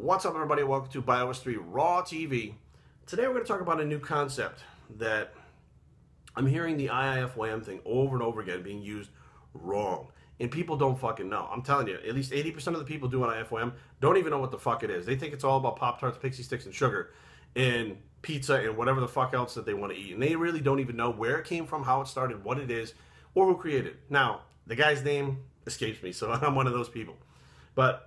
What's up, everybody? Welcome to Bios3 Raw TV. Today we're going to talk about a new concept that I'm hearing the IIFYM thing over and over again being used wrong. And people don't fucking know. I'm telling you, at least 80% of the people doing IIFYM don't even know what the fuck it is. They think it's all about Pop-Tarts, Pixie Sticks, and sugar, and pizza, and whatever the fuck else that they want to eat. And they really don't even know where it came from, how it started, what it is, or who created it. Now, the guy's name escapes me, so I'm one of those people. But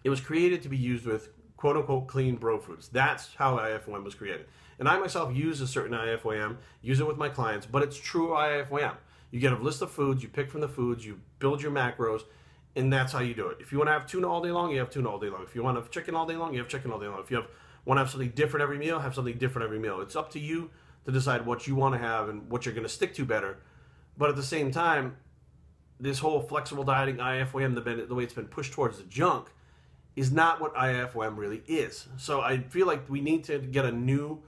it was created to be used with quote-unquote clean bro foods. That's how IIFYM was created. And I myself use a certain IIFYM, use it with my clients, but it's true IIFYM. You get a list of foods, you pick from the foods, you build your macros, and that's how you do it. If you want to have tuna all day long, you have tuna all day long. If you want to have chicken all day long, you have chicken all day long. If you want to have something different every meal, have something different every meal. It's up to you to decide what you want to have and what you're going to stick to better. But at the same time, this whole flexible dieting IIFYM, the way it's been pushed towards the junk, is not what IIFYM really is. So I feel like we need to get a new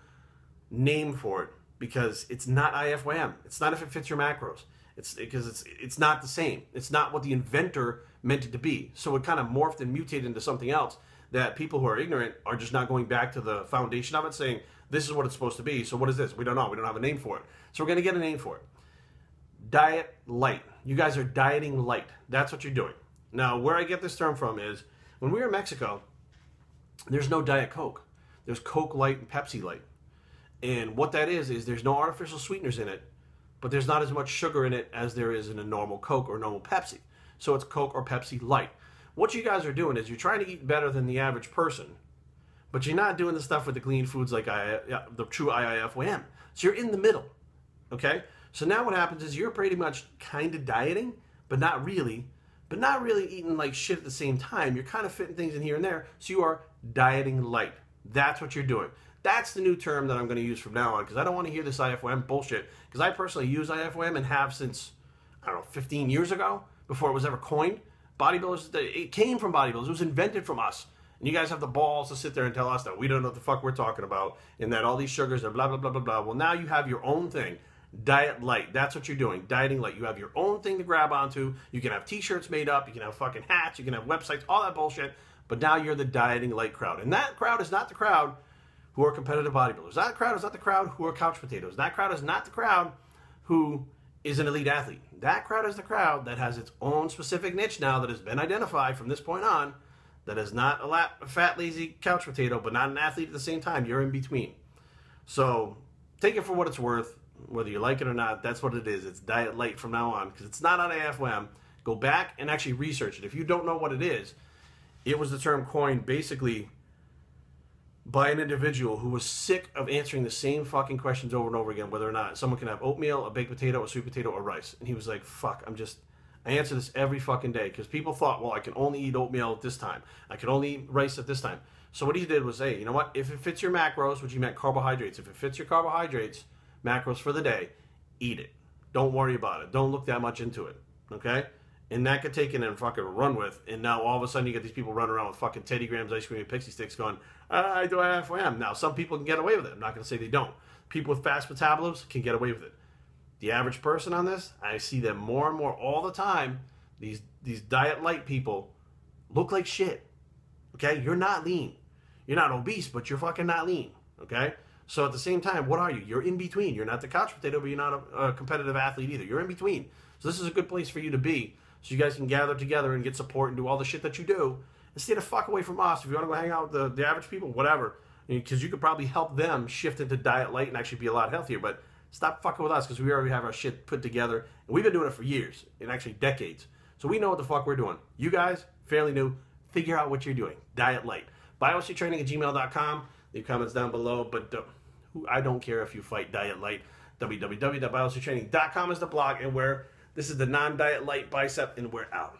name for it because it's not IIFYM. It's not if it fits your macros. It's not the same. It's not what the inventor meant it to be. So it kind of morphed and mutated into something else that people who are ignorant are just not going back to the foundation of it saying, this is what it's supposed to be. So what is this? We don't know. We don't have a name for it. So we're going to get a name for it. Diet light. You guys are dieting light. That's what you're doing. Now, where I get this term from is, when we were in Mexico, there's no Diet Coke. There's Coke Light and Pepsi Light. And what that is there's no artificial sweeteners in it, but there's not as much sugar in it as there is in a normal Coke or normal Pepsi. So it's Coke or Pepsi Light. What you guys are doing is you're trying to eat better than the average person, but you're not doing the stuff with the clean foods like the true IIFYM. So you're in the middle, okay? So now what happens is you're pretty much kind of dieting, but not really eating like shit at the same time. You're kind of fitting things in here and there, so you are dieting light. That's what you're doing. That's the new term that I'm going to use from now on, because I don't want to hear this IIFYM bullshit, because I personally use IIFYM and have since, I don't know, 15 years ago, before it was ever coined. Bodybuilders, it came from bodybuilders. It was invented from us. And you guys have the balls to sit there and tell us that we don't know what the fuck we're talking about, and that all these sugars are blah, blah, blah, blah, blah. Well, now you have your own thing. Diet light. That's what you're doing. Dieting light. You have your own thing to grab onto. You can have t-shirts made up. You can have fucking hats. You can have websites. All that bullshit. But now you're the dieting light crowd. And that crowd is not the crowd who are competitive bodybuilders. That crowd is not the crowd who are couch potatoes. That crowd is not the crowd who is an elite athlete. That crowd is the crowd that has its own specific niche now that has been identified from this point on, that is not a fat, lazy couch potato, but not an athlete at the same time. You're in between. So take it for what it's worth. Whether you like it or not, that's what it is. It's diet light from now on, because it's not on IIFYM. Go back and actually research it. If you don't know what it is, it was the term coined basically by an individual who was sick of answering the same fucking questions over and over again, whether or not someone can have oatmeal, a baked potato, a sweet potato, or rice. And he was like, fuck, I answer this every fucking day, because people thought, well, I can only eat oatmeal at this time. I can only eat rice at this time. So what he did was, hey, you know what? If it fits your macros, which he meant carbohydrates, if it fits your carbohydrates, macros for the day, eat it. Don't worry about it. Don't look that much into it, okay? And that could take it and fucking run with, and now all of a sudden you get these people running around with fucking Teddy Grahams, ice cream, and Pixie Sticks going, I do IIFYM. Now, some people can get away with it. I'm not going to say they don't. People with fast metabolisms can get away with it. The average person on this, I see them more and more all the time. These diet light people look like shit, okay? You're not lean. You're not obese, but you're fucking not lean, okay? So at the same time, what are you? You're in between. You're not the couch potato, but you're not a competitive athlete either. You're in between. So this is a good place for you to be, so you guys can gather together and get support and do all the shit that you do, and stay the fuck away from us. If you want to go hang out with the average people, whatever, because you could probably help them shift into diet light and actually be a lot healthier. But stop fucking with us, because we already have our shit put together, and we've been doing it for years, and actually decades. So we know what the fuck we're doing. You guys, fairly new, figure out what you're doing. Diet light. bios3training@gmail.com. Leave comments down below, but I don't care if you fight diet light. www.bios3training.com is the blog, and this is the non-diet light bicep, and we're out.